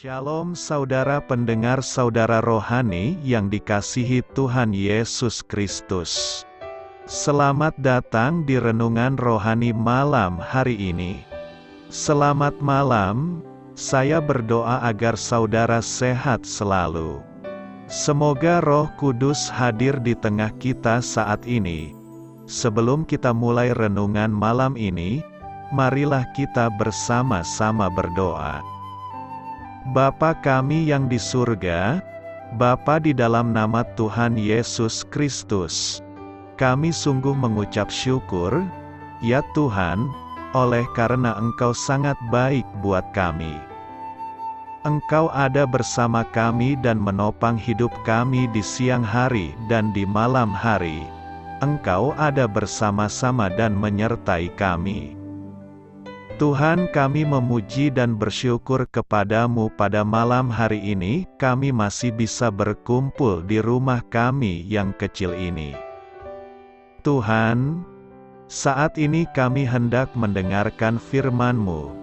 Shalom saudara pendengar saudara rohani yang dikasihi Tuhan Yesus Kristus. Selamat datang di renungan rohani malam hari ini. Selamat malam, saya berdoa agar saudara sehat selalu. Semoga Roh Kudus hadir di tengah kita saat ini. Sebelum kita mulai renungan malam ini, marilah kita bersama-sama berdoa. Bapa kami yang di surga, Bapa di dalam nama Tuhan Yesus Kristus, kami sungguh mengucap syukur, ya Tuhan, oleh karena Engkau sangat baik buat kami. Engkau ada bersama kami dan menopang hidup kami di siang hari dan di malam hari. Engkau ada bersama-sama dan menyertai kami. Tuhan, kami memuji dan bersyukur kepadamu pada malam hari ini, kami masih bisa berkumpul di rumah kami yang kecil ini. Tuhan, saat ini kami hendak mendengarkan firman-Mu.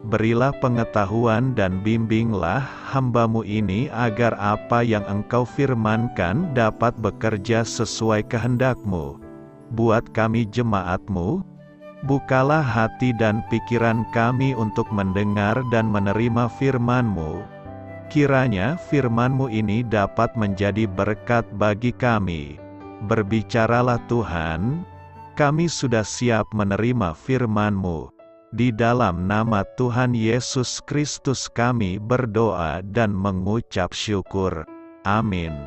Berilah pengetahuan dan bimbinglah hamba-Mu ini agar apa yang Engkau firmankan dapat bekerja sesuai kehendak-Mu. Buat kami jemaat-Mu, bukalah hati dan pikiran kami untuk mendengar dan menerima firman-Mu. Kiranya firman-Mu ini dapat menjadi berkat bagi kami. Berbicaralah Tuhan, kami sudah siap menerima firman-Mu. Di dalam nama Tuhan Yesus Kristus kami berdoa dan mengucap syukur. Amin.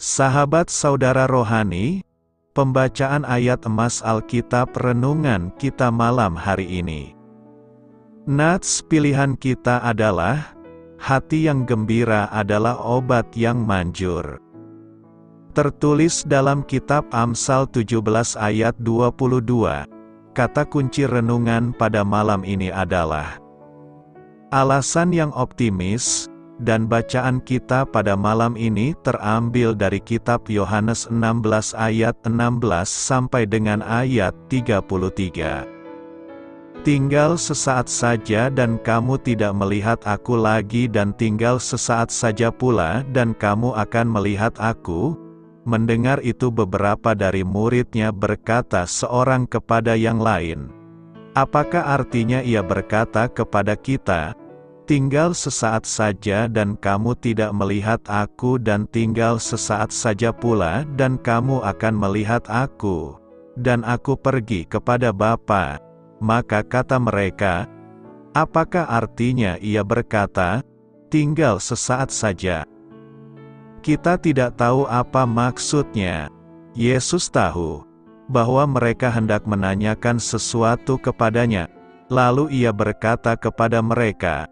Sahabat saudara rohani, pembacaan ayat emas Alkitab renungan kita malam hari ini. Nats pilihan kita adalah, hati yang gembira adalah obat yang manjur. Tertulis dalam kitab Amsal 17 ayat 22. Kata kunci renungan pada malam ini adalah alasan yang optimis. Dan bacaan kita pada malam ini terambil dari kitab Yohanes 16 ayat 16 sampai dengan ayat 33. Tinggal sesaat saja dan kamu tidak melihat aku lagi, dan tinggal sesaat saja pula dan kamu akan melihat aku. Mendengar itu beberapa dari muridnya berkata seorang kepada yang lain, apakah artinya ia berkata kepada kita, tinggal sesaat saja dan kamu tidak melihat aku, dan tinggal sesaat saja pula dan kamu akan melihat aku, dan aku pergi kepada Bapa? Maka kata mereka, apakah artinya ia berkata, tinggal sesaat saja? Kita tidak tahu apa maksudnya. Yesus tahu bahwa mereka hendak menanyakan sesuatu kepadanya. Lalu ia berkata kepada mereka,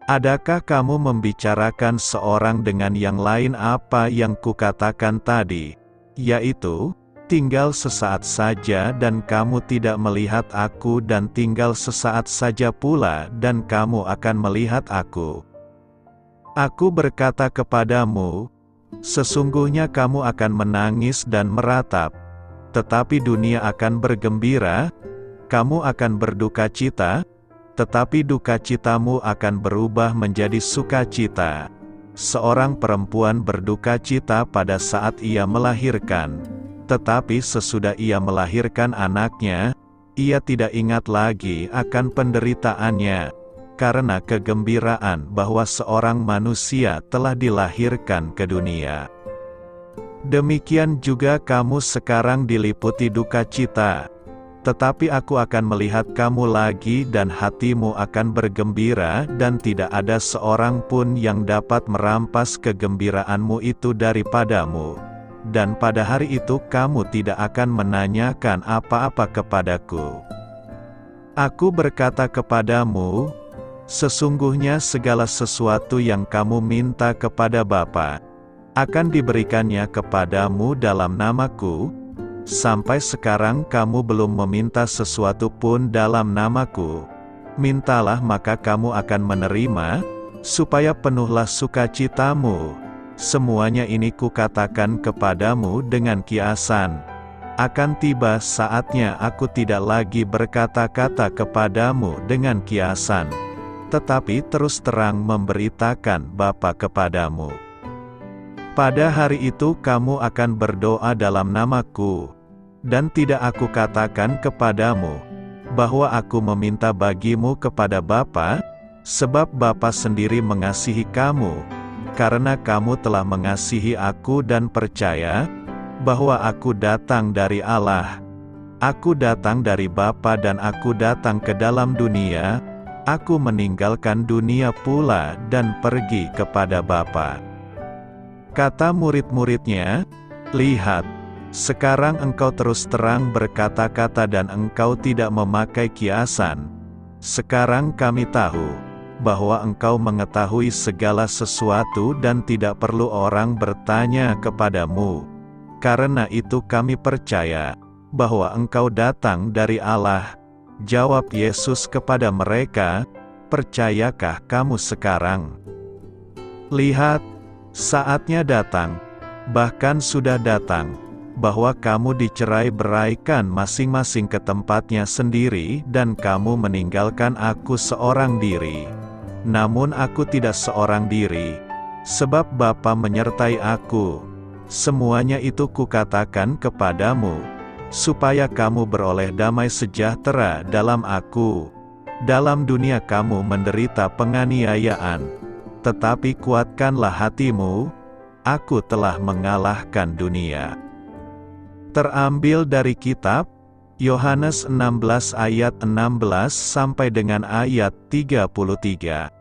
adakah kamu membicarakan seorang dengan yang lain apa yang kukatakan tadi? Yaitu, tinggal sesaat saja dan kamu tidak melihat aku, dan tinggal sesaat saja pula dan kamu akan melihat aku. Aku berkata kepadamu, sesungguhnya kamu akan menangis dan meratap, tetapi dunia akan bergembira. Kamu akan berduka cita, tetapi duka citamu akan berubah menjadi sukacita. Seorang perempuan berduka cita pada saat ia melahirkan, tetapi sesudah ia melahirkan anaknya, ia tidak ingat lagi akan penderitaannya, karena kegembiraan bahwa seorang manusia telah dilahirkan ke dunia. Demikian juga kamu sekarang diliputi duka cita, tetapi aku akan melihat kamu lagi dan hatimu akan bergembira, dan tidak ada seorang pun yang dapat merampas kegembiraanmu itu daripadamu. Dan pada hari itu kamu tidak akan menanyakan apa-apa kepadaku. Aku berkata kepadamu, sesungguhnya segala sesuatu yang kamu minta kepada Bapa, akan diberikannya kepadamu dalam namaku. Sampai sekarang kamu belum meminta sesuatu pun dalam namaku. Mintalah maka kamu akan menerima, supaya penuhlah sukacitamu. Semuanya ini kukatakan kepadamu dengan kiasan. Akan tiba saatnya aku tidak lagi berkata-kata kepadamu dengan kiasan, tetapi terus terang memberitakan Bapa kepadamu. Pada hari itu kamu akan berdoa dalam namaku, dan tidak aku katakan kepadamu, bahwa aku meminta bagimu kepada Bapa, sebab Bapa sendiri mengasihi kamu, karena kamu telah mengasihi aku dan percaya, bahwa aku datang dari Allah. Aku datang dari Bapa dan aku datang ke dalam dunia, aku meninggalkan dunia pula dan pergi kepada Bapa. Kata murid-muridnya, "Lihat, sekarang engkau terus terang berkata-kata dan engkau tidak memakai kiasan. Sekarang kami tahu, bahwa engkau mengetahui segala sesuatu dan tidak perlu orang bertanya kepadamu. Karena itu kami percaya, bahwa engkau datang dari Allah." Jawab Yesus kepada mereka, "Percayakah kamu sekarang? Lihat, saatnya datang, bahkan sudah datang, bahwa kamu dicerai-beraikan masing-masing ke tempatnya sendiri dan kamu meninggalkan aku seorang diri. Namun aku tidak seorang diri, sebab Bapa menyertai aku. Semuanya itu kukatakan kepadamu, supaya kamu beroleh damai sejahtera dalam aku. Dalam dunia kamu menderita penganiayaan, tetapi kuatkanlah hatimu, aku telah mengalahkan dunia." Terambil dari kitab Yohanes 16 ayat 16 sampai dengan ayat 33.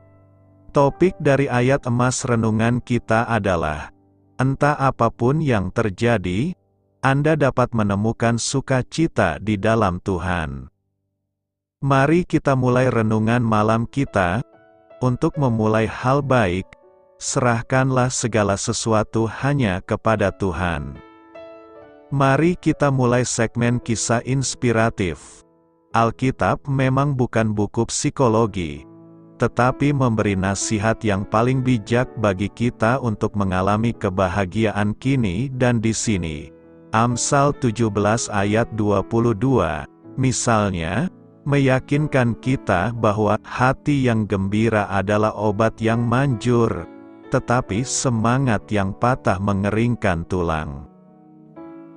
Topik dari ayat emas renungan kita adalah, entah apapun yang terjadi, Anda dapat menemukan sukacita di dalam Tuhan. Mari kita mulai renungan malam kita. Untuk memulai hal baik, serahkanlah segala sesuatu hanya kepada Tuhan. Mari kita mulai segmen kisah inspiratif. Alkitab memang bukan buku psikologi, tetapi memberi nasihat yang paling bijak bagi kita untuk mengalami kebahagiaan kini dan di sini. Amsal 17 ayat 22, misalnya, meyakinkan kita bahwa hati yang gembira adalah obat yang manjur, tetapi semangat yang patah mengeringkan tulang.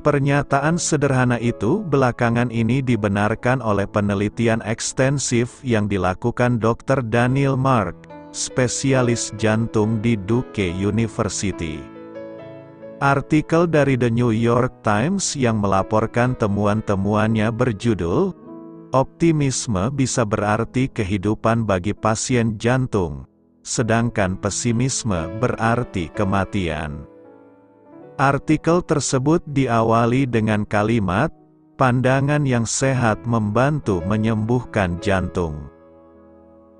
Pernyataan sederhana itu belakangan ini dibenarkan oleh penelitian ekstensif yang dilakukan Dr. Daniel Mark, spesialis jantung di Duke University. Artikel dari The New York Times yang melaporkan temuan-temuannya berjudul, "Optimisme bisa berarti kehidupan bagi pasien jantung, sedangkan pesimisme berarti kematian." Artikel tersebut diawali dengan kalimat, "Pandangan yang sehat membantu menyembuhkan jantung."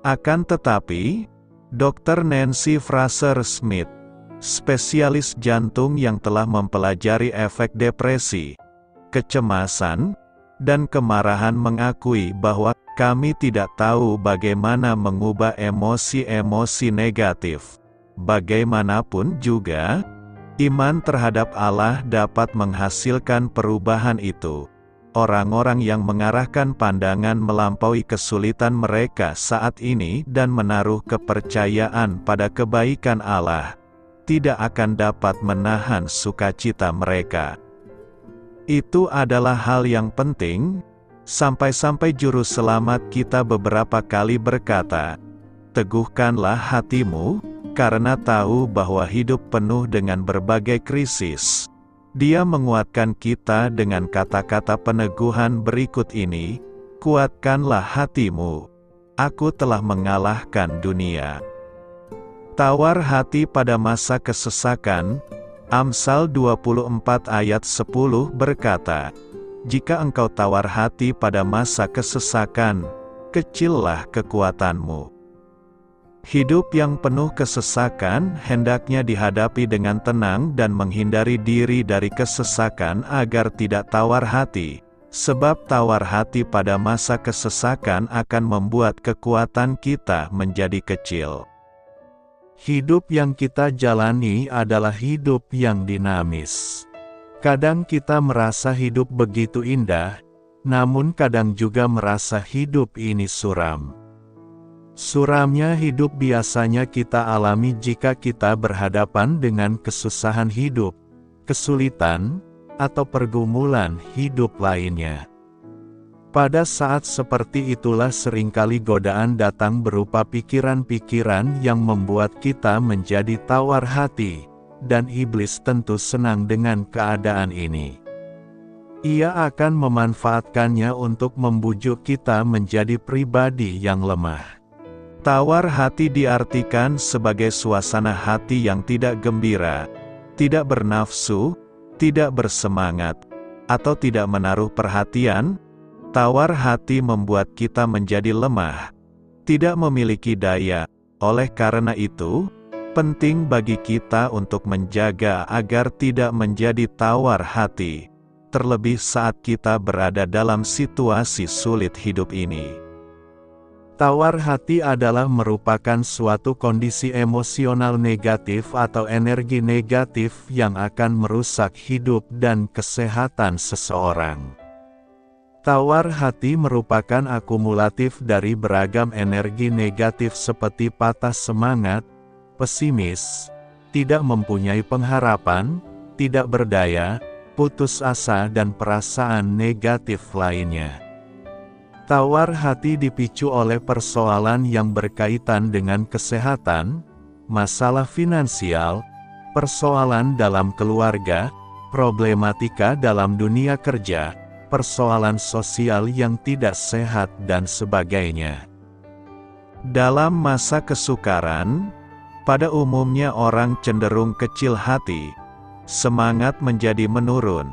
Akan tetapi, Dr. Nancy Fraser Smith, spesialis jantung yang telah mempelajari efek depresi, kecemasan, dan kemarahan mengakui bahwa kami tidak tahu bagaimana mengubah emosi-emosi negatif. Bagaimanapun juga, iman terhadap Allah dapat menghasilkan perubahan itu. Orang-orang yang mengarahkan pandangan melampaui kesulitan mereka saat ini dan menaruh kepercayaan pada kebaikan Allah, tidak akan dapat menahan sukacita mereka. Itu adalah hal yang penting, sampai-sampai juru selamat kita beberapa kali berkata, "Teguhkanlah hatimu, karena tahu bahwa hidup penuh dengan berbagai krisis." Dia menguatkan kita dengan kata-kata peneguhan berikut ini, "Kuatkanlah hatimu, aku telah mengalahkan dunia." Tawar hati pada masa kesesakan. Amsal 24 ayat 10 berkata, "Jika engkau tawar hati pada masa kesesakan, kecillah kekuatanmu." Hidup yang penuh kesesakan hendaknya dihadapi dengan tenang dan menghindari diri dari kesesakan agar tidak tawar hati, sebab tawar hati pada masa kesesakan akan membuat kekuatan kita menjadi kecil. Hidup yang kita jalani adalah hidup yang dinamis. Kadang kita merasa hidup begitu indah, namun kadang juga merasa hidup ini suram. Suramnya hidup biasanya kita alami jika kita berhadapan dengan kesusahan hidup, kesulitan, atau pergumulan hidup lainnya. Pada saat seperti itulah seringkali godaan datang berupa pikiran-pikiran yang membuat kita menjadi tawar hati, dan iblis tentu senang dengan keadaan ini. Ia akan memanfaatkannya untuk membujuk kita menjadi pribadi yang lemah. Tawar hati diartikan sebagai suasana hati yang tidak gembira, tidak bernafsu, tidak bersemangat, atau tidak menaruh perhatian. Tawar hati membuat kita menjadi lemah, tidak memiliki daya. Oleh karena itu, penting bagi kita untuk menjaga agar tidak menjadi tawar hati, terlebih saat kita berada dalam situasi sulit hidup ini. Tawar hati adalah merupakan suatu kondisi emosional negatif atau energi negatif yang akan merusak hidup dan kesehatan seseorang. Tawar hati merupakan akumulatif dari beragam energi negatif seperti patah semangat, pesimis, tidak mempunyai pengharapan, tidak berdaya, putus asa dan perasaan negatif lainnya. Tawar hati dipicu oleh persoalan yang berkaitan dengan kesehatan, masalah finansial, persoalan dalam keluarga, problematika dalam dunia kerja, persoalan sosial yang tidak sehat dan sebagainya. Dalam masa kesukaran, pada umumnya orang cenderung kecil hati, semangat menjadi menurun,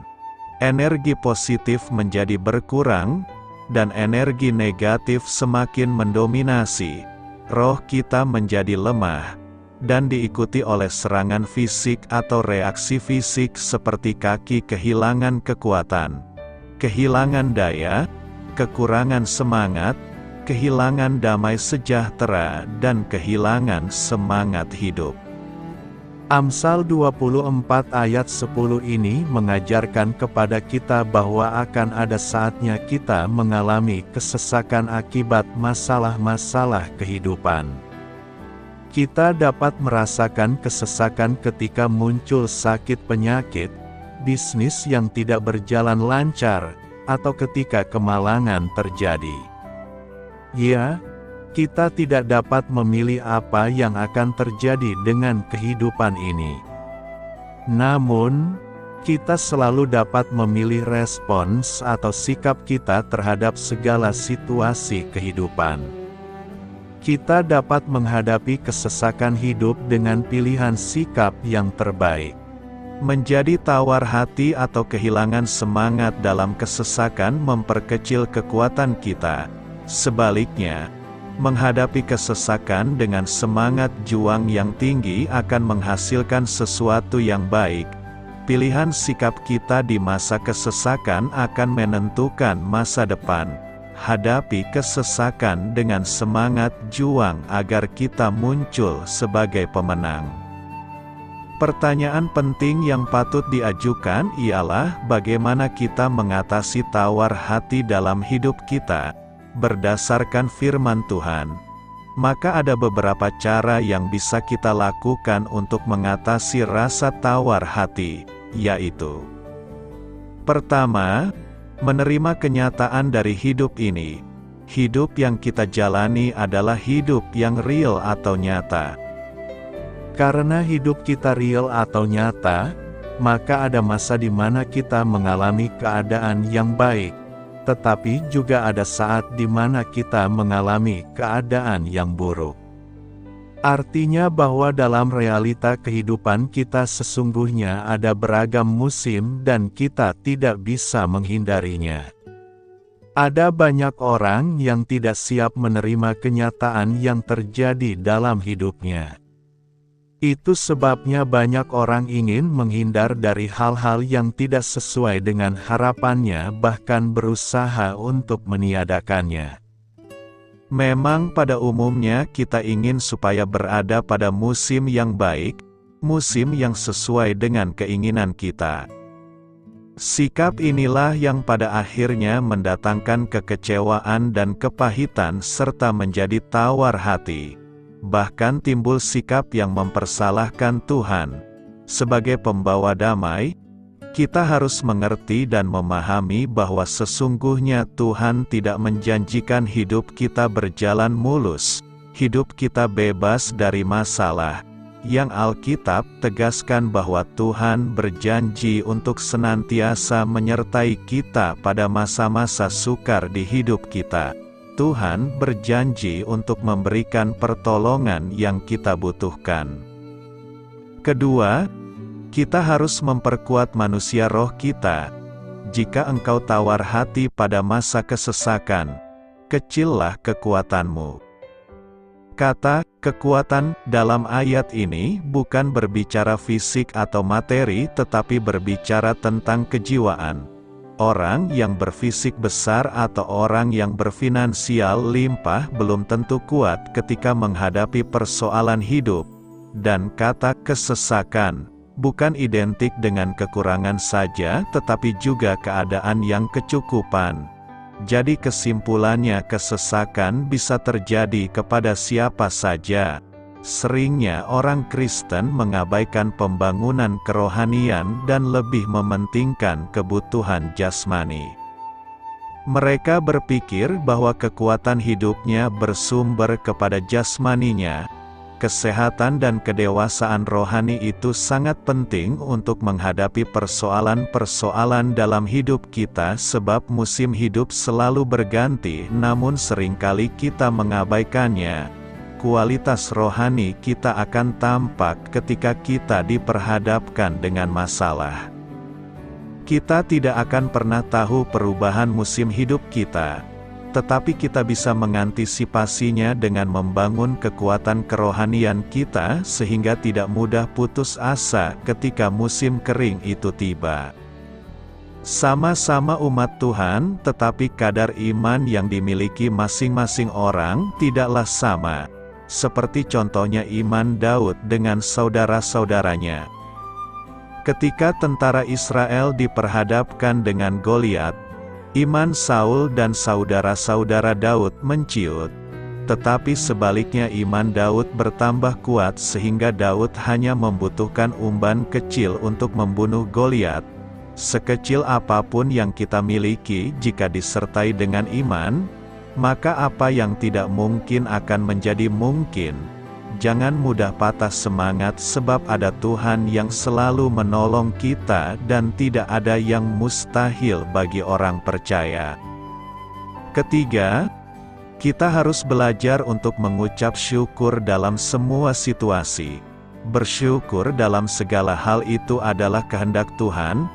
energi positif menjadi berkurang, dan energi negatif semakin mendominasi. Roh kita menjadi lemah, dan diikuti oleh serangan fisik atau reaksi fisik seperti kaki kehilangan kekuatan, kehilangan daya, kekurangan semangat, kehilangan damai sejahtera, dan kehilangan semangat hidup. Amsal 24 ayat 10 ini mengajarkan kepada kita bahwa akan ada saatnya kita mengalami kesesakan akibat masalah-masalah kehidupan. Kita dapat merasakan kesesakan ketika muncul sakit penyakit, bisnis yang tidak berjalan lancar, atau ketika kemalangan terjadi. Ya, kita tidak dapat memilih apa yang akan terjadi dengan kehidupan ini. Namun, kita selalu dapat memilih respons atau sikap kita terhadap segala situasi kehidupan. Kita dapat menghadapi kesesakan hidup dengan pilihan sikap yang terbaik. Menjadi tawar hati atau kehilangan semangat dalam kesesakan memperkecil kekuatan kita. Sebaliknya, menghadapi kesesakan dengan semangat juang yang tinggi akan menghasilkan sesuatu yang baik. Pilihan sikap kita di masa kesesakan akan menentukan masa depan. Hadapi kesesakan dengan semangat juang agar kita muncul sebagai pemenang. Pertanyaan penting yang patut diajukan ialah bagaimana kita mengatasi tawar hati dalam hidup kita. Berdasarkan firman Tuhan, maka ada beberapa cara yang bisa kita lakukan untuk mengatasi rasa tawar hati, yaitu: pertama, menerima kenyataan dari hidup ini. Hidup yang kita jalani adalah hidup yang real atau nyata. Karena hidup kita real atau nyata, maka ada masa di mana kita mengalami keadaan yang baik. Tetapi juga ada saat di mana kita mengalami keadaan yang buruk. Artinya bahwa dalam realita kehidupan kita sesungguhnya ada beragam musim dan kita tidak bisa menghindarinya. Ada banyak orang yang tidak siap menerima kenyataan yang terjadi dalam hidupnya. Itu sebabnya banyak orang ingin menghindar dari hal-hal yang tidak sesuai dengan harapannya, bahkan berusaha untuk meniadakannya. Memang pada umumnya kita ingin supaya berada pada musim yang baik, musim yang sesuai dengan keinginan kita. Sikap inilah yang pada akhirnya mendatangkan kekecewaan dan kepahitan serta menjadi tawar hati. Bahkan timbul sikap yang mempersalahkan Tuhan. Sebagai pembawa damai, kita harus mengerti dan memahami bahwa sesungguhnya Tuhan tidak menjanjikan hidup kita berjalan mulus, hidup kita bebas dari masalah. Yang Alkitab tegaskan bahwa Tuhan berjanji untuk senantiasa menyertai kita pada masa-masa sukar di hidup kita. Tuhan berjanji untuk memberikan pertolongan yang kita butuhkan. Kedua, kita harus memperkuat manusia roh kita. Jika engkau tawar hati pada masa kesesakan, kecillah kekuatanmu. Kata kekuatan dalam ayat ini bukan berbicara fisik atau materi, tetapi berbicara tentang kejiwaan. Orang yang berfisik besar atau orang yang berfinansial limpah belum tentu kuat ketika menghadapi persoalan hidup. Dan kata kesesakan bukan identik dengan kekurangan saja, tetapi juga keadaan yang kecukupan. Jadi kesimpulannya, kesesakan bisa terjadi kepada siapa saja. Seringnya orang Kristen mengabaikan pembangunan kerohanian dan lebih mementingkan kebutuhan jasmani. Mereka berpikir bahwa kekuatan hidupnya bersumber kepada jasmaninya. Kesehatan dan kedewasaan rohani itu sangat penting untuk menghadapi persoalan-persoalan dalam hidup kita, sebab musim hidup selalu berganti, namun seringkali kita mengabaikannya. Kualitas rohani kita akan tampak ketika kita diperhadapkan dengan masalah. Kita tidak akan pernah tahu perubahan musim hidup kita, tetapi kita bisa mengantisipasinya dengan membangun kekuatan kerohanian kita sehingga tidak mudah putus asa ketika musim kering itu tiba. Sama-sama umat Tuhan, tetapi kadar iman yang dimiliki masing-masing orang tidaklah sama. Seperti contohnya iman Daud dengan saudara-saudaranya. Ketika tentara Israel diperhadapkan dengan Goliat, iman Saul dan saudara-saudara Daud menciut. Tetapi sebaliknya iman Daud bertambah kuat sehingga Daud hanya membutuhkan umban kecil untuk membunuh Goliat. Sekecil apapun yang kita miliki, jika disertai dengan iman, maka apa yang tidak mungkin akan menjadi mungkin. Jangan mudah patah semangat sebab ada Tuhan yang selalu menolong kita dan tidak ada yang mustahil bagi orang percaya. Ketiga, kita harus belajar untuk mengucap syukur dalam semua situasi. Bersyukur dalam segala hal itu adalah kehendak Tuhan,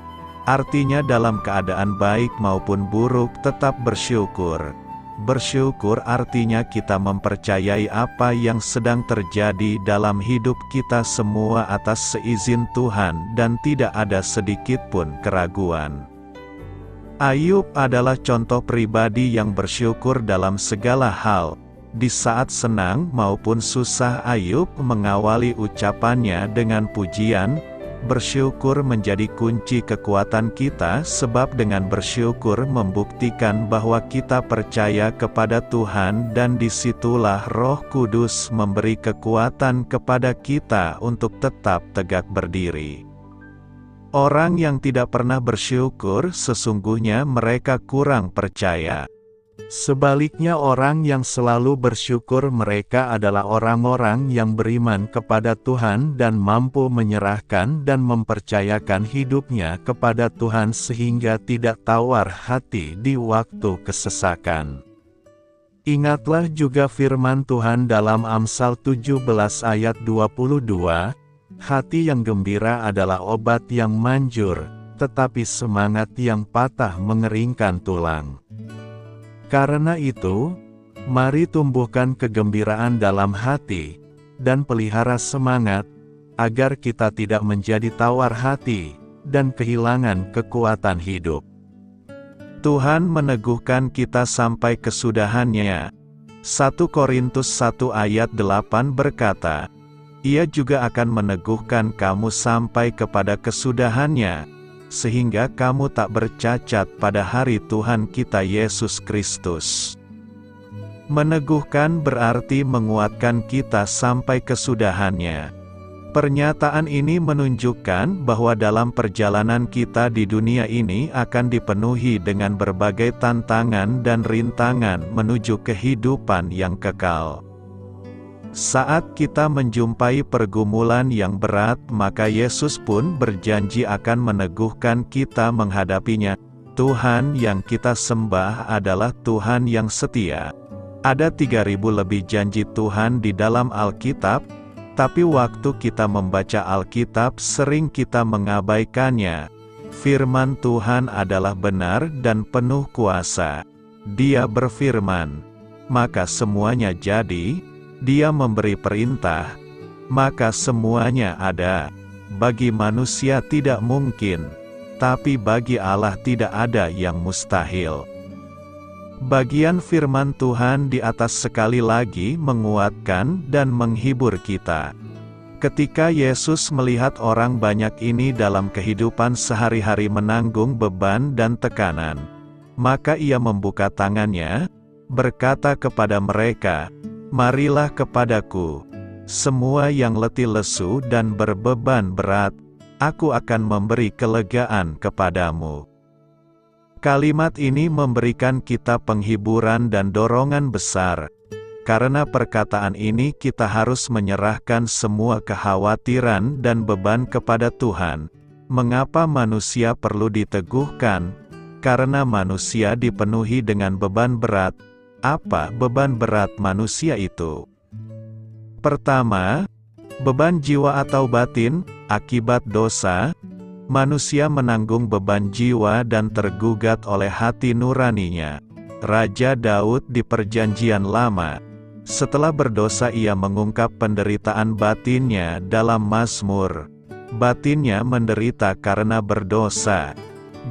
artinya dalam keadaan baik maupun buruk tetap bersyukur. Bersyukur artinya kita mempercayai apa yang sedang terjadi dalam hidup kita semua atas seizin Tuhan dan tidak ada sedikit pun keraguan. Ayub adalah contoh pribadi yang bersyukur dalam segala hal. Di saat senang maupun susah, Ayub mengawali ucapannya dengan pujian. Bersyukur menjadi kunci kekuatan kita, sebab dengan bersyukur membuktikan bahwa kita percaya kepada Tuhan dan disitulah Roh Kudus memberi kekuatan kepada kita untuk tetap tegak berdiri. Orang yang tidak pernah bersyukur sesungguhnya mereka kurang percaya. Sebaliknya orang yang selalu bersyukur mereka adalah orang-orang yang beriman kepada Tuhan dan mampu menyerahkan dan mempercayakan hidupnya kepada Tuhan sehingga tidak tawar hati di waktu kesesakan. Ingatlah juga firman Tuhan dalam Amsal 17 ayat 22, hati yang gembira adalah obat yang manjur, tetapi semangat yang patah mengeringkan tulang. Karena itu, mari tumbuhkan kegembiraan dalam hati, dan pelihara semangat, agar kita tidak menjadi tawar hati, dan kehilangan kekuatan hidup. Tuhan meneguhkan kita sampai kesudahannya. 1 Korintus 1 ayat 8 berkata, Ia juga akan meneguhkan kamu sampai kepada kesudahannya, sehingga kamu tak bercacat pada hari Tuhan kita Yesus Kristus. Meneguhkan berarti menguatkan kita sampai kesudahannya. Pernyataan ini menunjukkan bahwa dalam perjalanan kita di dunia ini akan dipenuhi dengan berbagai tantangan dan rintangan menuju kehidupan yang kekal. Saat kita menjumpai pergumulan yang berat, maka Yesus pun berjanji akan meneguhkan kita menghadapinya. Tuhan yang kita sembah adalah Tuhan yang setia. Ada 3.000 lebih janji Tuhan di dalam Alkitab, tapi waktu kita membaca Alkitab sering kita mengabaikannya. Firman Tuhan adalah benar dan penuh kuasa. Dia berfirman, maka semuanya jadi. Dia memberi perintah, maka semuanya ada. Bagi manusia tidak mungkin, tapi bagi Allah tidak ada yang mustahil. Bagian firman Tuhan di atas sekali lagi menguatkan dan menghibur kita. Ketika Yesus melihat orang banyak ini dalam kehidupan sehari-hari menanggung beban dan tekanan, maka Ia membuka tangannya, berkata kepada mereka, "Marilah kepadaku, semua yang letih lesu dan berbeban berat, aku akan memberi kelegaan kepadamu." Kalimat ini memberikan kita penghiburan dan dorongan besar. Karena perkataan ini kita harus menyerahkan semua kekhawatiran dan beban kepada Tuhan. Mengapa manusia perlu diteguhkan? Karena manusia dipenuhi dengan beban berat. Apa beban berat manusia itu? Pertama, beban jiwa atau batin, akibat dosa. Manusia menanggung beban jiwa dan tergugat oleh hati nuraninya. Raja Daud di Perjanjian Lama, setelah berdosa ia mengungkap penderitaan batinnya dalam Mazmur. Batinnya menderita karena berdosa.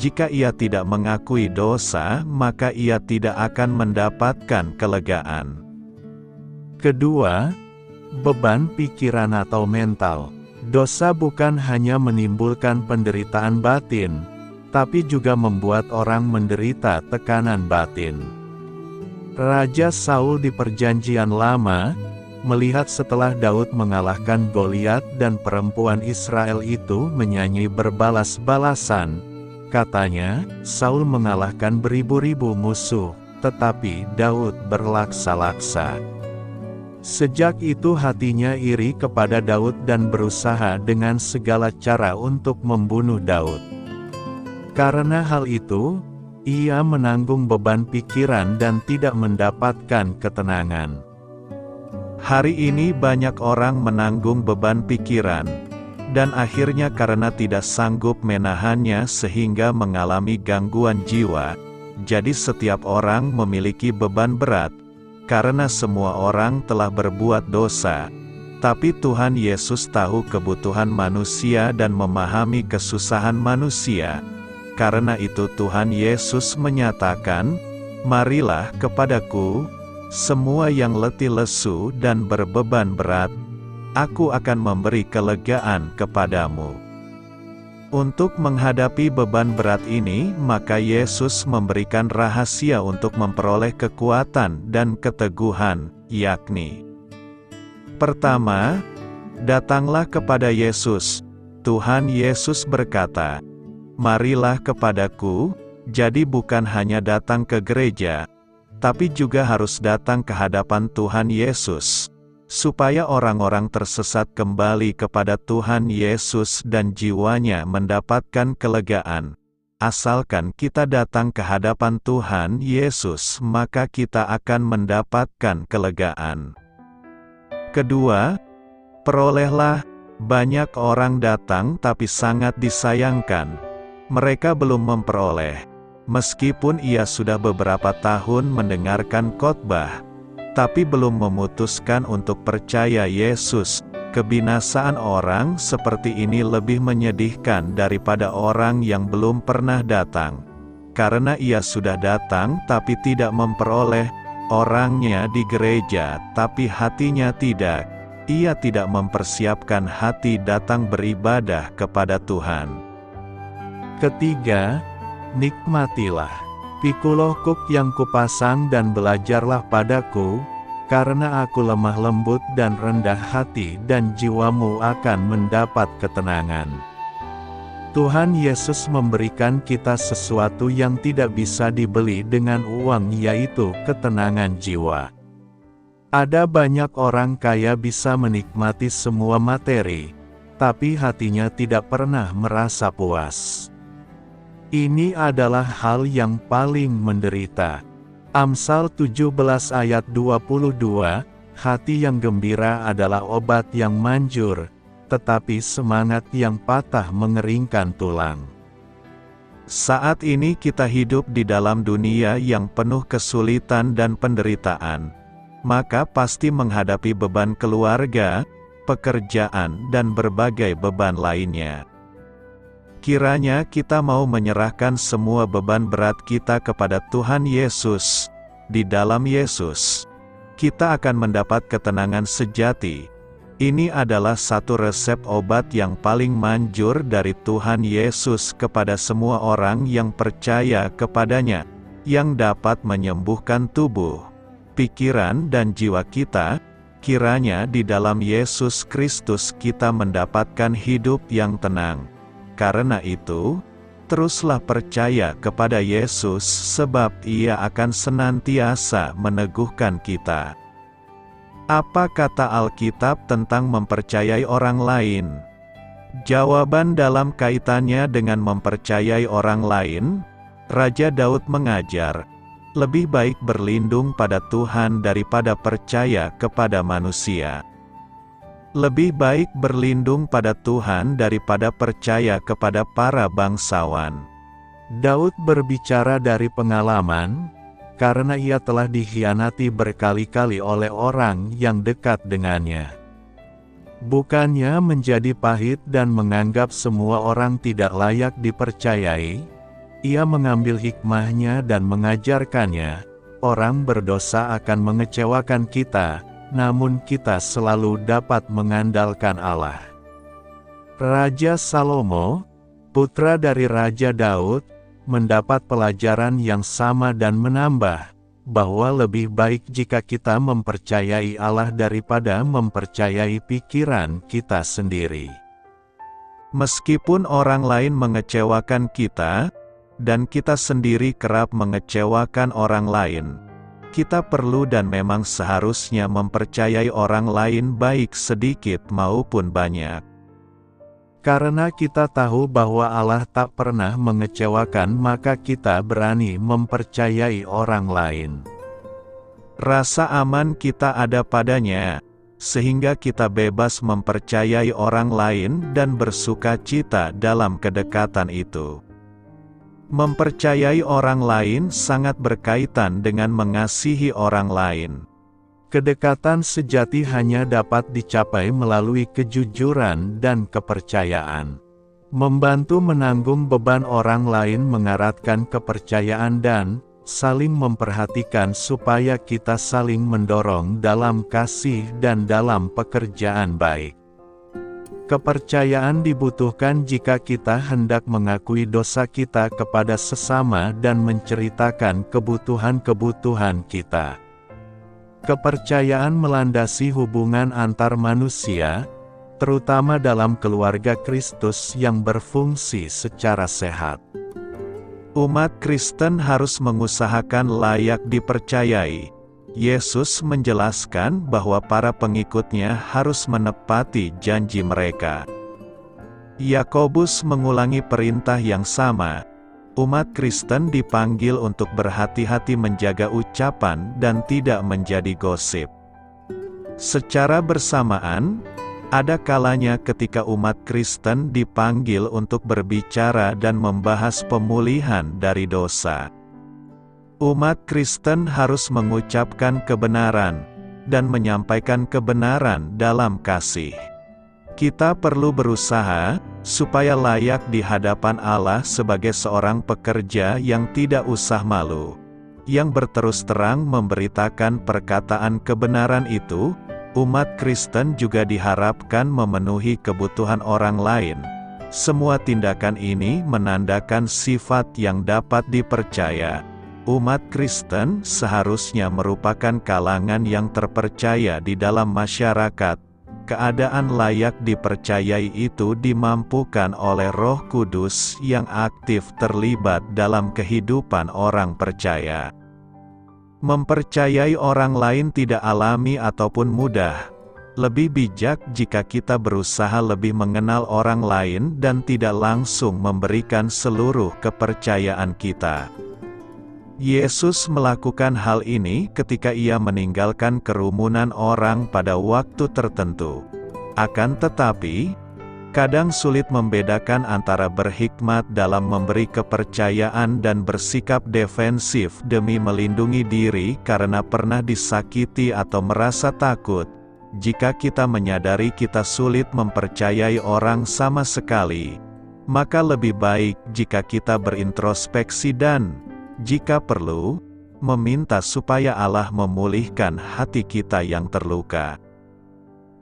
Jika ia tidak mengakui dosa, maka ia tidak akan mendapatkan kelegaan. Kedua, beban pikiran atau mental. Dosa bukan hanya menimbulkan penderitaan batin, tapi juga membuat orang menderita tekanan batin. Raja Saul di Perjanjian Lama, melihat setelah Daud mengalahkan Goliat dan perempuan Israel itu menyanyi berbalas-balasan. Katanya, Saul mengalahkan beribu-ribu musuh, tetapi Daud berlaksa-laksa. Sejak itu hatinya iri kepada Daud dan berusaha dengan segala cara untuk membunuh Daud. Karena hal itu, ia menanggung beban pikiran dan tidak mendapatkan ketenangan. Hari ini banyak orang menanggung beban pikiran, dan akhirnya karena tidak sanggup menahannya sehingga mengalami gangguan jiwa. Jadi setiap orang memiliki beban berat, karena semua orang telah berbuat dosa. Tapi Tuhan Yesus tahu kebutuhan manusia dan memahami kesusahan manusia. Karena itu Tuhan Yesus menyatakan, "Marilah kepadaku, semua yang letih lesu dan berbeban berat, aku akan memberi kelegaan kepadamu." Untuk menghadapi beban berat ini, maka Yesus memberikan rahasia untuk memperoleh kekuatan dan keteguhan, yakni: pertama, datanglah kepada Yesus. Tuhan Yesus berkata, "Marilah kepadaku," jadi bukan hanya datang ke gereja, tapi juga harus datang ke hadapan Tuhan Yesus, supaya orang-orang tersesat kembali kepada Tuhan Yesus dan jiwanya mendapatkan kelegaan. Asalkan kita datang ke hadapan Tuhan Yesus, maka kita akan mendapatkan kelegaan. Kedua, perolehlah. Banyak orang datang tapi sangat disayangkan. Mereka belum memperoleh. Meskipun ia sudah beberapa tahun mendengarkan khotbah, tapi belum memutuskan untuk percaya Yesus. Kebinasaan orang seperti ini lebih menyedihkan daripada orang yang belum pernah datang. Karena ia sudah datang tapi tidak memperoleh. Orangnya di gereja tapi hatinya tidak. Ia tidak mempersiapkan hati datang beribadah kepada Tuhan. Ketiga, nikmatilah. Pikulah kuk yang kupasang dan belajarlah padaku, karena aku lemah lembut dan rendah hati dan jiwamu akan mendapat ketenangan. Tuhan Yesus memberikan kita sesuatu yang tidak bisa dibeli dengan uang, yaitu ketenangan jiwa. Ada banyak orang kaya bisa menikmati semua materi, tapi hatinya tidak pernah merasa puas. Ini adalah hal yang paling menderita. Amsal 17 ayat 22, hati yang gembira adalah obat yang manjur, tetapi semangat yang patah mengeringkan tulang. Saat ini kita hidup di dalam dunia yang penuh kesulitan dan penderitaan, maka pasti menghadapi beban keluarga, pekerjaan dan berbagai beban lainnya. Kiranya kita mau menyerahkan semua beban berat kita kepada Tuhan Yesus. Di dalam Yesus, kita akan mendapat ketenangan sejati. Ini adalah satu resep obat yang paling manjur dari Tuhan Yesus kepada semua orang yang percaya kepadanya, yang dapat menyembuhkan tubuh, pikiran dan jiwa kita. Kiranya di dalam Yesus Kristus kita mendapatkan hidup yang tenang. Karena itu, teruslah percaya kepada Yesus sebab Ia akan senantiasa meneguhkan kita. Apa kata Alkitab tentang mempercayai orang lain? Jawaban dalam kaitannya dengan mempercayai orang lain, Raja Daud mengajar, lebih baik berlindung pada Tuhan daripada percaya kepada manusia. Lebih baik berlindung pada Tuhan daripada percaya kepada para bangsawan. Daud berbicara dari pengalaman, karena ia telah dikhianati berkali-kali oleh orang yang dekat dengannya. Bukannya menjadi pahit dan menganggap semua orang tidak layak dipercayai, ia mengambil hikmahnya dan mengajarkannya. Orang berdosa akan mengecewakan kita, namun kita selalu dapat mengandalkan Allah. Raja Salomo, putra dari Raja Daud, mendapat pelajaran yang sama dan menambah, bahwa lebih baik jika kita mempercayai Allah daripada mempercayai pikiran kita sendiri. Meskipun orang lain mengecewakan kita, dan kita sendiri kerap mengecewakan orang lain, kita perlu dan memang seharusnya mempercayai orang lain baik sedikit maupun banyak. Karena kita tahu bahwa Allah tak pernah mengecewakan, maka kita berani mempercayai orang lain. Rasa aman kita ada padanya, sehingga kita bebas mempercayai orang lain dan bersuka cita dalam kedekatan itu. Mempercayai orang lain sangat berkaitan dengan mengasihi orang lain. Kedekatan sejati hanya dapat dicapai melalui kejujuran dan kepercayaan. Membantu menanggung beban orang lain mengeratkan kepercayaan dan saling memperhatikan supaya kita saling mendorong dalam kasih dan dalam pekerjaan baik. Kepercayaan dibutuhkan jika kita hendak mengakui dosa kita kepada sesama dan menceritakan kebutuhan-kebutuhan kita. Kepercayaan melandasi hubungan antar manusia, terutama dalam keluarga Kristus yang berfungsi secara sehat. Umat Kristen harus mengusahakan layak dipercayai. Yesus menjelaskan bahwa para pengikutnya harus menepati janji mereka. Yakobus mengulangi perintah yang sama. Umat Kristen dipanggil untuk berhati-hati menjaga ucapan dan tidak menjadi gosip. Secara bersamaan, ada kalanya ketika umat Kristen dipanggil untuk berbicara dan membahas pemulihan dari dosa. Umat Kristen harus mengucapkan kebenaran dan menyampaikan kebenaran dalam kasih. Kita perlu berusaha supaya layak di hadapan Allah sebagai seorang pekerja yang tidak usah malu, yang berterus terang memberitakan perkataan kebenaran itu. Umat Kristen juga diharapkan memenuhi kebutuhan orang lain, Semua tindakan ini menandakan sifat yang dapat dipercaya. Umat Kristen seharusnya merupakan kalangan yang terpercaya di dalam masyarakat. Keadaan layak dipercayai itu dimampukan oleh Roh Kudus yang aktif terlibat dalam kehidupan orang percaya. Mempercayai orang lain tidak alami ataupun mudah. Lebih bijak jika kita berusaha lebih mengenal orang lain dan tidak langsung memberikan seluruh kepercayaan kita. Yesus melakukan hal ini ketika ia meninggalkan kerumunan orang pada waktu tertentu. Akan tetapi, kadang sulit membedakan antara berhikmat dalam memberi kepercayaan dan bersikap defensif demi melindungi diri karena pernah disakiti atau merasa takut. Jika kita menyadari kita sulit mempercayai orang sama sekali, maka lebih baik jika kita berintrospeksi dan, jika perlu, meminta supaya Allah memulihkan hati kita yang terluka.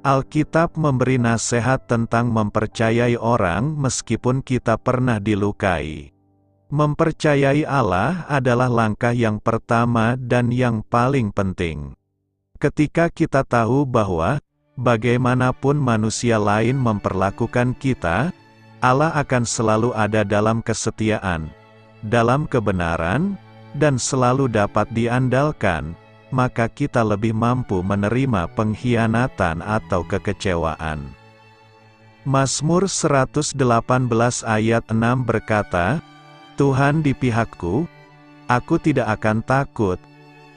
Alkitab memberi nasihat tentang mempercayai orang meskipun kita pernah dilukai. Mempercayai Allah adalah langkah yang pertama dan yang paling penting. Ketika kita tahu bahwa, bagaimanapun manusia lain memperlakukan kita, Allah akan selalu ada dalam kesetiaan, dalam kebenaran, dan selalu dapat diandalkan, maka kita lebih mampu menerima pengkhianatan atau kekecewaan. Mazmur 118 ayat 6 berkata, Tuhan di pihakku, aku tidak akan takut.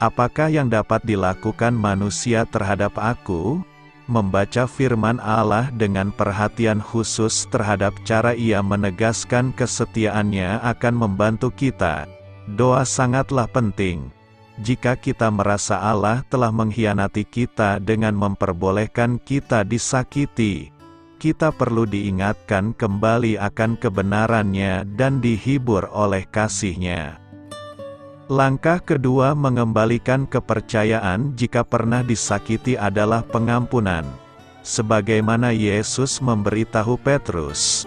Apakah yang dapat dilakukan manusia terhadap aku? Membaca firman Allah dengan perhatian khusus terhadap cara ia menegaskan kesetiaannya akan membantu kita. Doa sangatlah penting. Jika kita merasa Allah telah mengkhianati kita dengan memperbolehkan kita disakiti, kita perlu diingatkan kembali akan kebenarannya dan dihibur oleh kasih-Nya. Langkah kedua mengembalikan kepercayaan jika pernah disakiti adalah pengampunan. Sebagaimana Yesus memberitahu Petrus,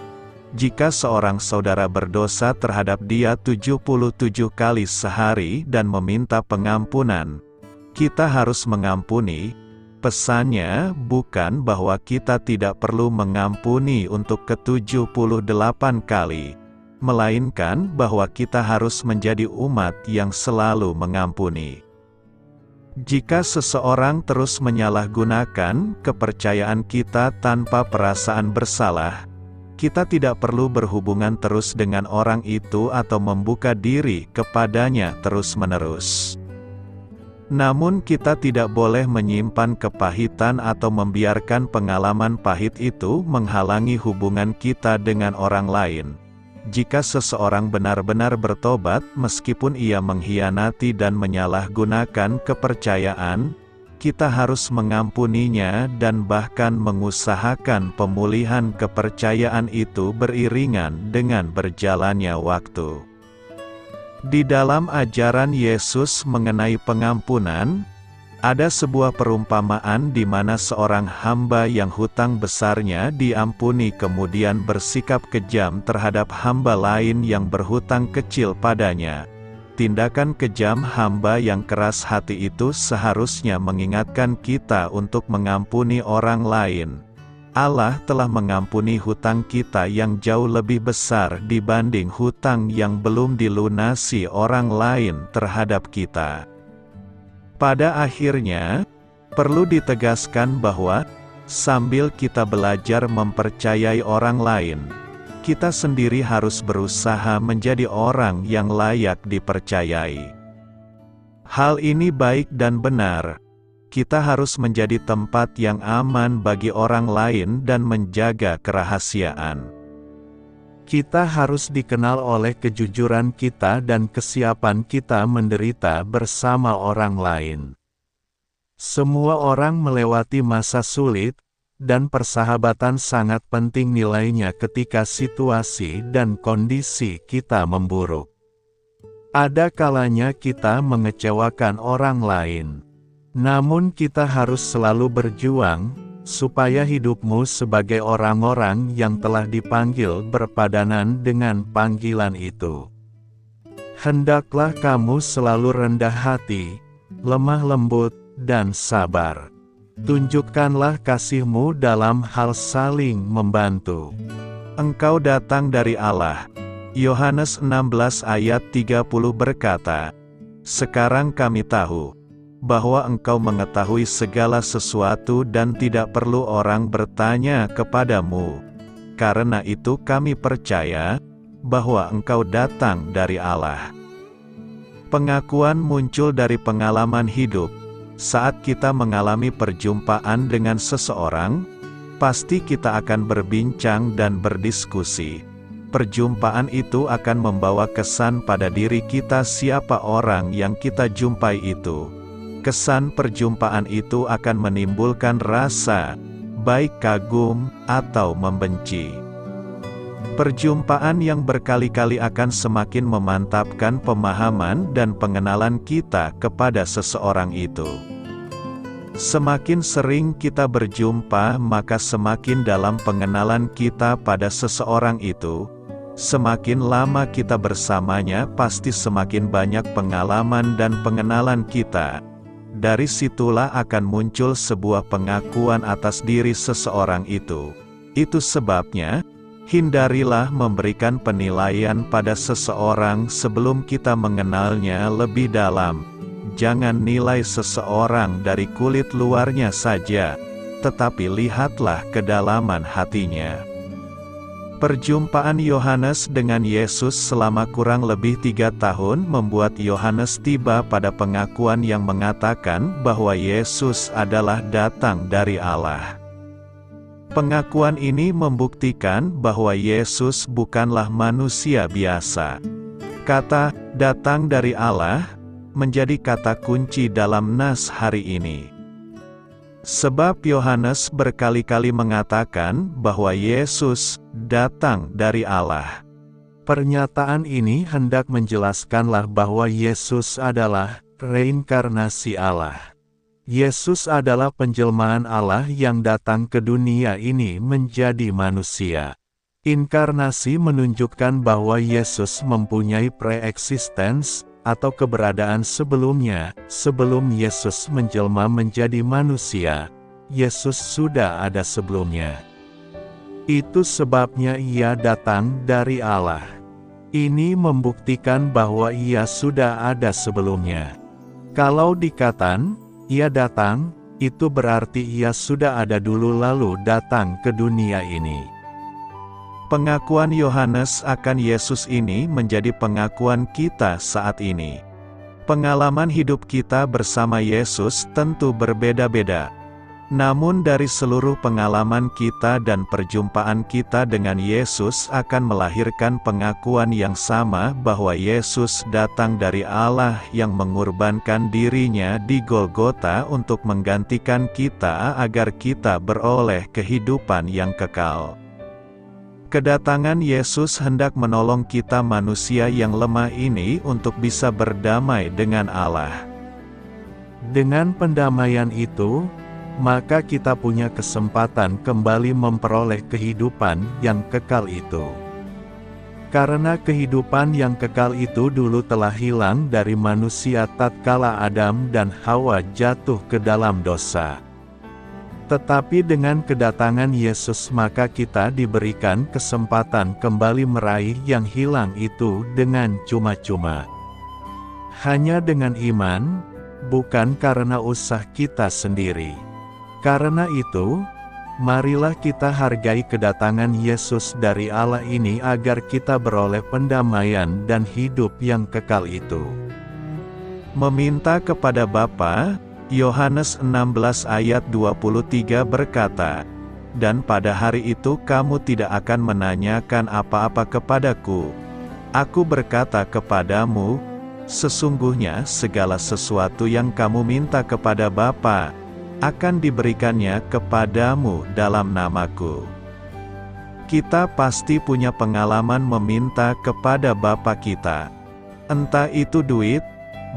jika seorang saudara berdosa terhadap dia 77 kali sehari dan meminta pengampunan, kita harus mengampuni. Pesannya bukan bahwa kita tidak perlu mengampuni untuk ke-78 kali, melainkan bahwa kita harus menjadi umat yang selalu mengampuni. Jika seseorang terus menyalahgunakan kepercayaan kita tanpa perasaan bersalah, kita tidak perlu berhubungan terus dengan orang itu atau membuka diri kepadanya terus-menerus. Namun kita tidak boleh menyimpan kepahitan atau membiarkan pengalaman pahit itu menghalangi hubungan kita dengan orang lain. Jika seseorang benar-benar bertobat meskipun ia mengkhianati dan menyalahgunakan kepercayaan, kita harus mengampuninya dan bahkan mengusahakan pemulihan kepercayaan itu beriringan dengan berjalannya waktu. Di dalam ajaran Yesus mengenai pengampunan, ada sebuah perumpamaan di mana seorang hamba yang hutang besarnya diampuni kemudian bersikap kejam terhadap hamba lain yang berhutang kecil padanya. Tindakan kejam hamba yang keras hati itu seharusnya mengingatkan kita untuk mengampuni orang lain. Allah telah mengampuni hutang kita yang jauh lebih besar dibanding hutang yang belum dilunasi orang lain terhadap kita. Pada akhirnya, perlu ditegaskan bahwa, sambil kita belajar mempercayai orang lain, kita sendiri harus berusaha menjadi orang yang layak dipercayai. Hal ini baik dan benar. Kita harus menjadi tempat yang aman bagi orang lain dan menjaga kerahasiaan. Kita harus dikenal oleh kejujuran kita dan kesiapan kita menderita bersama orang lain. Semua orang melewati masa sulit, dan persahabatan sangat penting nilainya ketika situasi dan kondisi kita memburuk. Ada kalanya kita mengecewakan orang lain. Namun kita harus selalu berjuang, supaya hidupmu sebagai orang-orang yang telah dipanggil berpadanan dengan panggilan itu. Hendaklah kamu selalu rendah hati, lemah lembut, dan sabar. Tunjukkanlah kasihmu dalam hal saling membantu. Engkau datang dari Allah. Yohanes 16 ayat 30 berkata, "Sekarang kami tahu bahwa engkau mengetahui segala sesuatu dan tidak perlu orang bertanya kepadamu. Karena itu kami percaya bahwa engkau datang dari Allah." Pengakuan muncul dari pengalaman hidup. Saat kita mengalami perjumpaan dengan seseorang, pasti kita akan berbincang dan berdiskusi. Perjumpaan itu akan membawa kesan pada diri kita siapa orang yang kita jumpai itu. Kesan perjumpaan itu akan menimbulkan rasa, baik kagum, atau membenci. Perjumpaan yang berkali-kali akan semakin memantapkan pemahaman dan pengenalan kita kepada seseorang itu. Semakin sering kita berjumpa, maka semakin dalam pengenalan kita pada seseorang itu. Semakin lama kita bersamanya, pasti semakin banyak pengalaman dan pengenalan kita. Dari situlah akan muncul sebuah pengakuan atas diri seseorang itu. Itu sebabnya, hindarilah memberikan penilaian pada seseorang sebelum kita mengenalnya lebih dalam. Jangan nilai seseorang dari kulit luarnya saja, tetapi lihatlah kedalaman hatinya. Perjumpaan Yohanes dengan Yesus selama kurang lebih 3 tahun membuat Yohanes tiba pada pengakuan yang mengatakan bahwa Yesus adalah datang dari Allah. Pengakuan ini membuktikan bahwa Yesus bukanlah manusia biasa. Kata "datang dari Allah" menjadi kata kunci dalam nas hari ini. Sebab Yohanes berkali-kali mengatakan bahwa Yesus datang dari Allah. Pernyataan ini hendak menjelaskanlah bahwa Yesus adalah reinkarnasi Allah. Yesus adalah penjelmaan Allah yang datang ke dunia ini menjadi manusia. Inkarnasi menunjukkan bahwa Yesus mempunyai pre-existence, atau keberadaan sebelumnya. Sebelum Yesus menjelma menjadi manusia, Yesus sudah ada sebelumnya. Itu sebabnya Ia datang dari Allah. Ini membuktikan bahwa Ia sudah ada sebelumnya. Kalau dikatakan Ia datang, itu berarti Ia sudah ada dulu lalu datang ke dunia ini. Pengakuan Yohanes akan Yesus ini menjadi pengakuan kita saat ini. Pengalaman hidup kita bersama Yesus tentu berbeda-beda. Namun dari seluruh pengalaman kita dan perjumpaan kita dengan Yesus akan melahirkan pengakuan yang sama bahwa Yesus datang dari Allah yang mengorbankan dirinya di Golgota untuk menggantikan kita agar kita beroleh kehidupan yang kekal. Kedatangan Yesus hendak menolong kita manusia yang lemah ini untuk bisa berdamai dengan Allah. Dengan pendamaian itu, maka kita punya kesempatan kembali memperoleh kehidupan yang kekal itu. Karena kehidupan yang kekal itu dulu telah hilang dari manusia tatkala Adam dan Hawa jatuh ke dalam dosa. Tetapi dengan kedatangan Yesus maka kita diberikan kesempatan kembali meraih yang hilang itu dengan cuma-cuma. Hanya dengan iman, bukan karena usaha kita sendiri. Karena itu, marilah kita hargai kedatangan Yesus dari Allah ini agar kita beroleh pendamaian dan hidup yang kekal itu. Meminta kepada Bapa, Yohanes 16 ayat 23 berkata, "Dan pada hari itu kamu tidak akan menanyakan apa-apa kepadaku. Aku berkata kepadamu, sesungguhnya segala sesuatu yang kamu minta kepada Bapa, akan diberikannya kepadamu dalam namaku." Kita pasti punya pengalaman meminta kepada Bapa kita. Entah itu duit,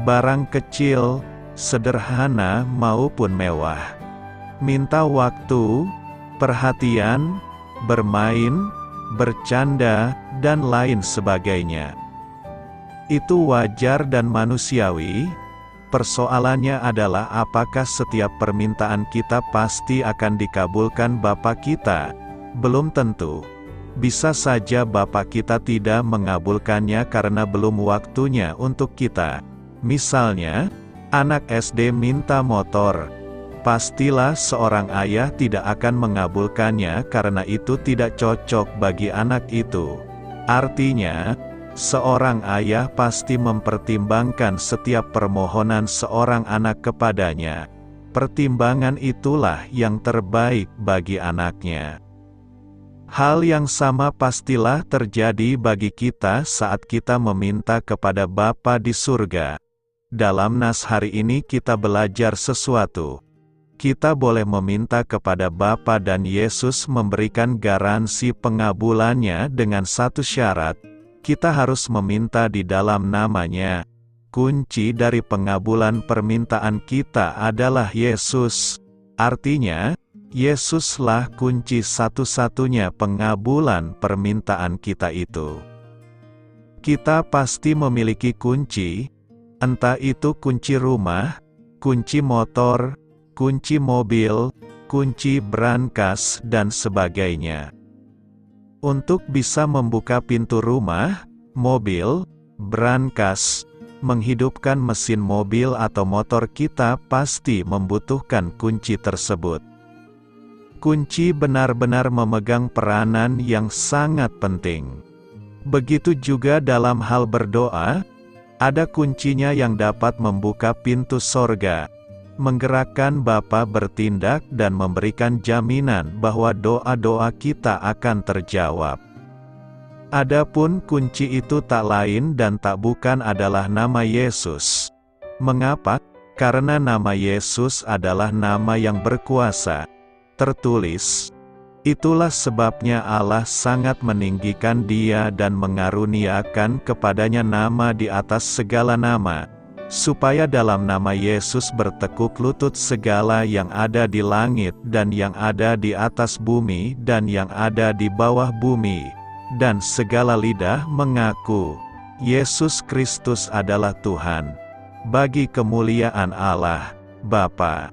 barang kecil, sederhana maupun mewah. minta waktu, perhatian, bermain, bercanda, dan lain sebagainya. Itu wajar dan manusiawi. Persoalannya adalah apakah setiap permintaan kita pasti akan dikabulkan Bapa kita? Belum tentu. Bisa saja Bapa kita tidak mengabulkannya karena belum waktunya untuk kita. Misalnya, anak SD minta motor. Pastilah seorang ayah tidak akan mengabulkannya karena itu tidak cocok bagi anak itu. Artinya, seorang ayah pasti mempertimbangkan setiap permohonan seorang anak kepadanya. Pertimbangan itulah yang terbaik bagi anaknya. Hal yang sama pastilah terjadi bagi kita saat kita meminta kepada Bapa di surga. Dalam nas hari ini kita belajar sesuatu. Kita boleh meminta kepada Bapa dan Yesus memberikan garansi pengabulannya dengan satu syarat. Kita harus meminta di dalam namanya. Kunci dari pengabulan permintaan kita adalah Yesus. Artinya, Yesuslah kunci satu-satunya pengabulan permintaan kita itu. Kita pasti memiliki kunci, entah itu kunci rumah, kunci motor, kunci mobil, kunci brankas, dan sebagainya. Untuk bisa membuka pintu rumah, mobil, brankas, menghidupkan mesin mobil atau motor kita pasti membutuhkan kunci tersebut. Kunci benar-benar memegang peranan yang sangat penting. Begitu juga dalam hal berdoa, ada kuncinya yang dapat membuka pintu sorga, menggerakkan Bapa bertindak dan memberikan jaminan bahwa doa-doa kita akan terjawab. Adapun kunci itu tak lain dan tak bukan adalah nama Yesus. Mengapa? Karena nama Yesus adalah nama yang berkuasa. Tertulis, itulah sebabnya Allah sangat meninggikan Dia dan mengaruniakan kepadanya nama di atas segala nama, supaya dalam nama Yesus bertekuk lutut segala yang ada di langit dan yang ada di atas bumi dan yang ada di bawah bumi, dan segala lidah mengaku, Yesus Kristus adalah Tuhan, bagi kemuliaan Allah, Bapa.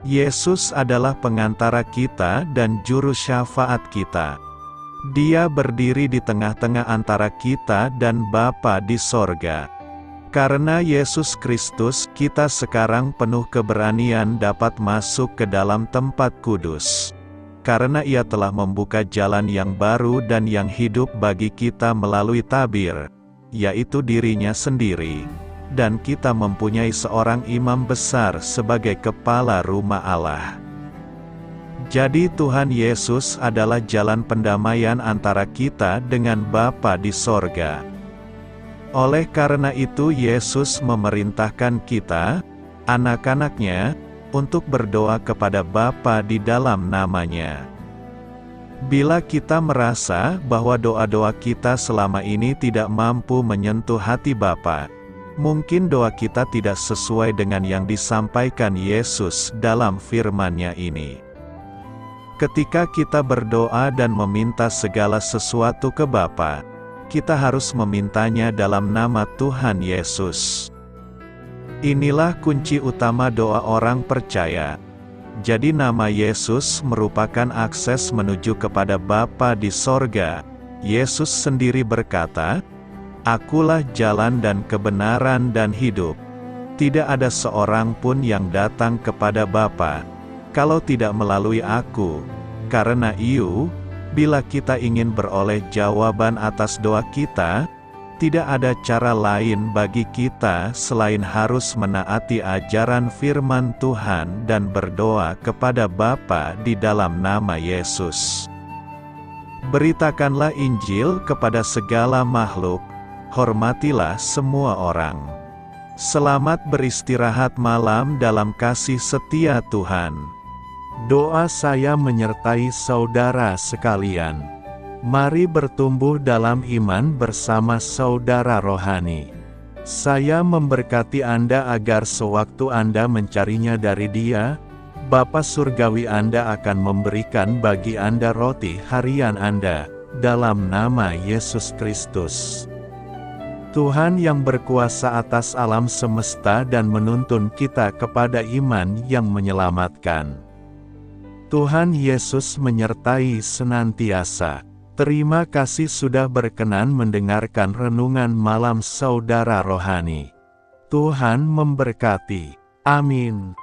Yesus adalah pengantara kita dan juru syafaat kita. Dia berdiri di tengah-tengah antara kita dan Bapa di sorga. Karena Yesus Kristus, kita sekarang penuh keberanian dapat masuk ke dalam tempat kudus. Karena Ia telah membuka jalan yang baru dan yang hidup bagi kita melalui tabir, yaitu dirinya sendiri. Dan kita mempunyai seorang imam besar sebagai kepala rumah Allah. Jadi Tuhan Yesus adalah jalan pendamaian antara kita dengan Bapa di sorga. Oleh karena itu Yesus memerintahkan kita, anak-anaknya, untuk berdoa kepada Bapa di dalam namanya. Bila kita merasa bahwa doa-doa kita selama ini tidak mampu menyentuh hati Bapa, mungkin doa kita tidak sesuai dengan yang disampaikan Yesus dalam firman-Nya ini. Ketika kita berdoa dan meminta segala sesuatu ke Bapa, kita harus memintanya dalam nama Tuhan Yesus. Inilah kunci utama doa orang percaya. Jadi nama Yesus merupakan akses menuju kepada Bapa di sorga. Yesus sendiri berkata, Akulah jalan dan kebenaran dan hidup. Tidak ada seorang pun yang datang kepada Bapa, kalau tidak melalui Aku. Karena itu, bila kita ingin beroleh jawaban atas doa kita, tidak ada cara lain bagi kita selain harus menaati ajaran firman Tuhan dan berdoa kepada Bapa di dalam nama Yesus. Beritakanlah Injil kepada segala makhluk, hormatilah semua orang. Selamat beristirahat malam dalam kasih setia Tuhan. Doa saya menyertai saudara sekalian. Mari bertumbuh dalam iman bersama saudara rohani. Saya memberkati Anda agar sewaktu Anda mencarinya dari Dia, Bapa Surgawi Anda akan memberikan bagi Anda roti harian Anda, dalam nama Yesus Kristus. Tuhan yang berkuasa atas alam semesta dan menuntun kita kepada iman yang menyelamatkan. Tuhan Yesus menyertai senantiasa. Terima kasih sudah berkenan mendengarkan renungan malam saudara rohani. Tuhan memberkati. Amin.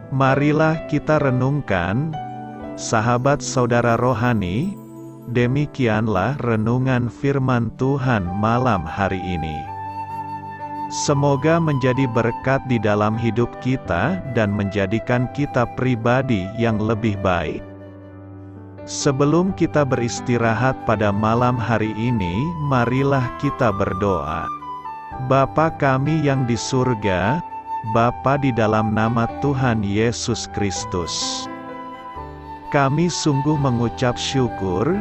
Marilah kita renungkan, sahabat saudara rohani, demikianlah renungan firman Tuhan malam hari ini. Semoga menjadi berkat di dalam hidup kita dan menjadikan kita pribadi yang lebih baik. Sebelum kita beristirahat pada malam hari ini, marilah kita berdoa. Bapa kami yang di surga, Bapa di dalam nama Tuhan Yesus Kristus, kami sungguh mengucap syukur,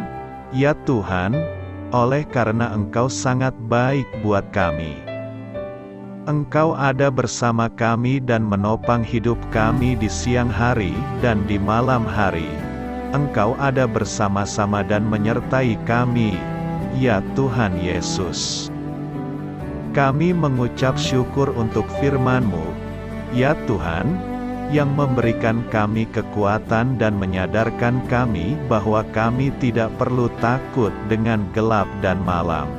ya Tuhan, oleh karena Engkau sangat baik buat kami. Engkau ada bersama kami dan menopang hidup kami di siang hari dan di malam hari. Engkau ada bersama-sama dan menyertai kami, ya Tuhan Yesus. Kami mengucap syukur untuk firman-Mu, ya Tuhan, yang memberikan kami kekuatan dan menyadarkan kami bahwa kami tidak perlu takut dengan gelap dan malam.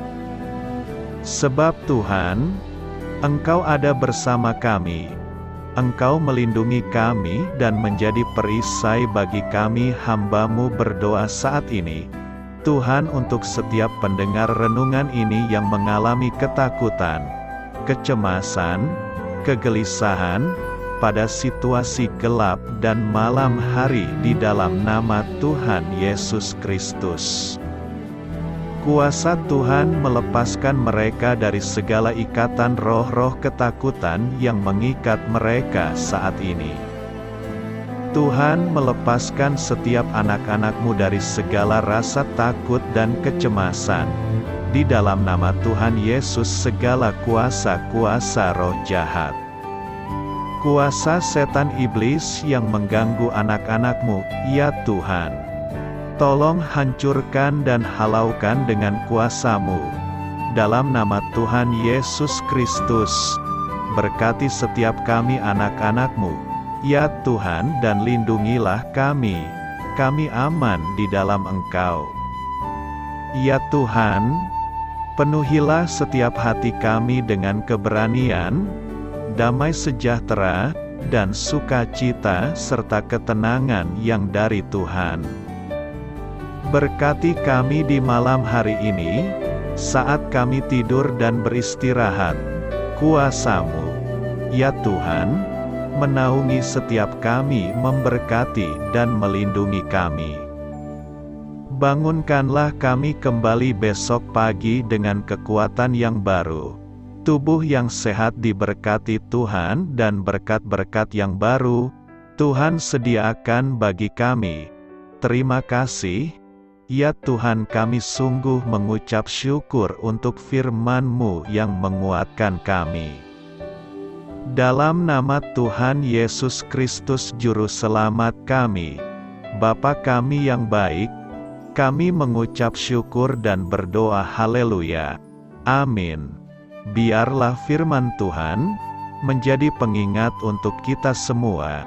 Sebab Tuhan, Engkau ada bersama kami. Engkau melindungi kami dan menjadi perisai bagi kami hamba-Mu berdoa saat ini. Tuhan, untuk setiap pendengar renungan ini yang mengalami ketakutan, kecemasan, kegelisahan, pada situasi gelap dan malam hari di dalam nama Tuhan Yesus Kristus. Kuasa Tuhan melepaskan mereka dari segala ikatan roh-roh ketakutan yang mengikat mereka saat ini. Tuhan melepaskan setiap anak-anak-Mu dari segala rasa takut dan kecemasan. Di dalam nama Tuhan Yesus segala kuasa-kuasa roh jahat, kuasa setan iblis yang mengganggu anak-anak-Mu, ya Tuhan, tolong hancurkan dan halaukan dengan kuasa-Mu. Dalam nama Tuhan Yesus Kristus, berkati setiap kami anak-anak-Mu, ya Tuhan, dan lindungilah kami aman di dalam Engkau. Ya Tuhan, penuhilah setiap hati kami dengan keberanian, damai sejahtera, dan sukacita serta ketenangan yang dari Tuhan. Berkati kami di malam hari ini, saat kami tidur dan beristirahat. Kuasa-Mu, ya Tuhan, menaungi setiap kami, memberkati dan melindungi kami. Bangunkanlah kami kembali besok pagi dengan kekuatan yang baru, tubuh yang sehat diberkati Tuhan, dan berkat-berkat yang baru Tuhan sediakan bagi kami. Terima kasih, ya Tuhan, kami sungguh mengucap syukur untuk firman-Mu yang menguatkan kami. Dalam nama Tuhan Yesus Kristus Juru Selamat kami, Bapa kami yang baik, kami mengucap syukur dan berdoa haleluya. Amin. Biarlah firman Tuhan menjadi pengingat untuk kita semua,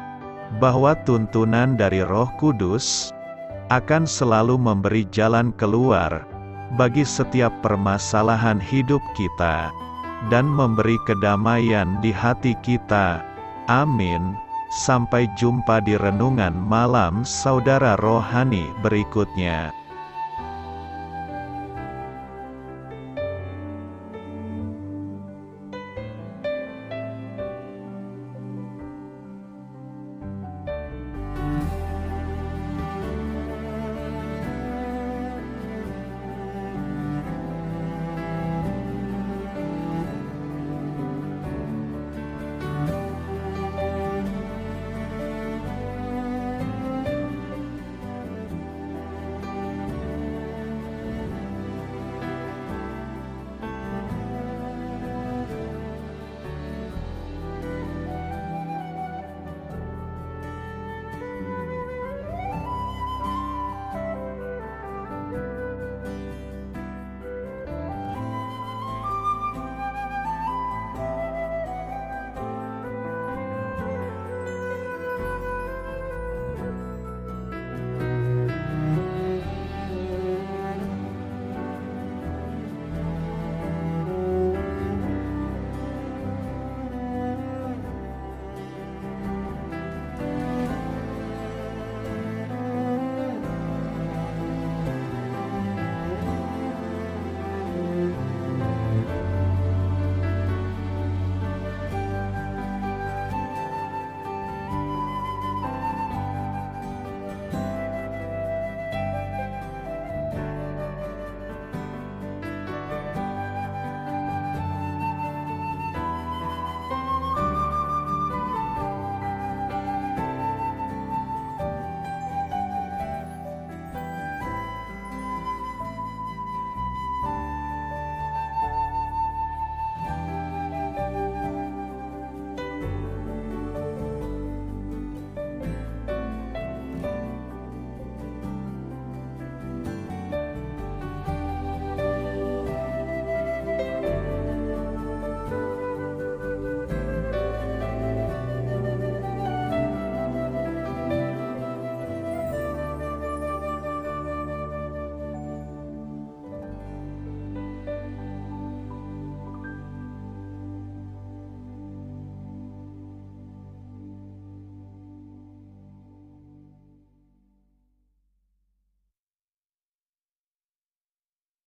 bahwa tuntunan dari Roh Kudus akan selalu memberi jalan keluar bagi setiap permasalahan hidup kita, dan memberi kedamaian di hati kita. Amin. Sampai jumpa di renungan malam saudara rohani berikutnya.